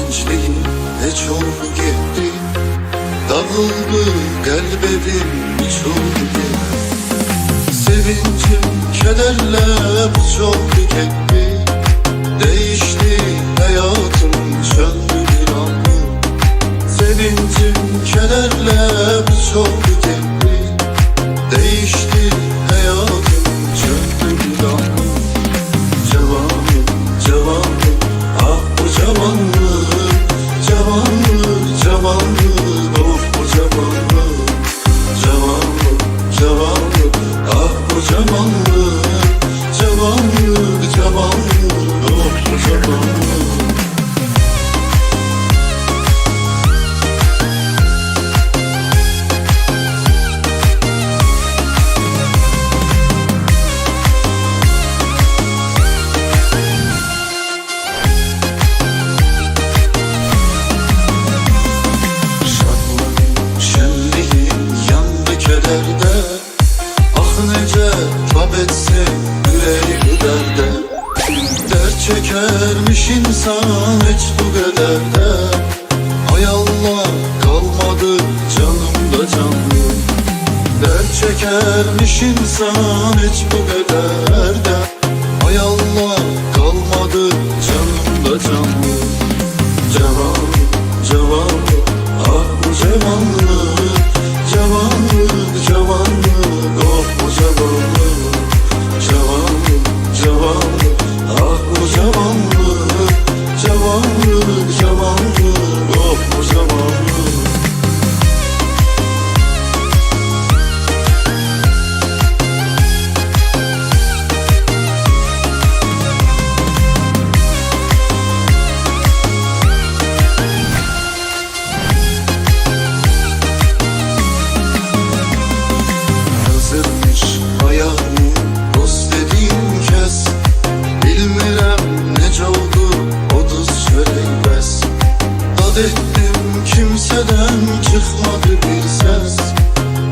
gençliğim ne çok gitti. Dağıldı kalbim uçuldu gitti. Sevincim kederle çok gitti. Değişti hayatım söndü bir anda. Sevincim kederle çok gitti. Değişti hayatım söndü bir anda. Cavanlık, cavanlık, ah bu cavanlık. Cavanlık, cavanlık, of bu cavanlık. Cavanlık, cavanlık, ah bu cavanlık. Cavanlık, cavanlık, of bu cavanlık. Ah nece tab etsin yüreği derde. Dert çekermiş insan hiç bu kadar da. Ay Allah kalmadı canımda canlı. Dert çekermiş insan hiç bu kadar da. Ay Allah kalmadı canımda canlı. Cavanlık, cavanlık, ah bu cavanlık. Cavanlık, cavanlık, oh bu cavanlık. Cavanlık, cavanlık, ah bu cavanlık. Cavanlık, cavanlık, oh bu cavanlık. Ettim kimseden çıkmadı bir ses.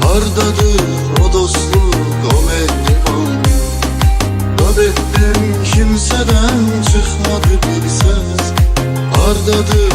Hardadır o dostluk o mehriban. Dad ettim kimseden çıkmadı bir ses. Hardadır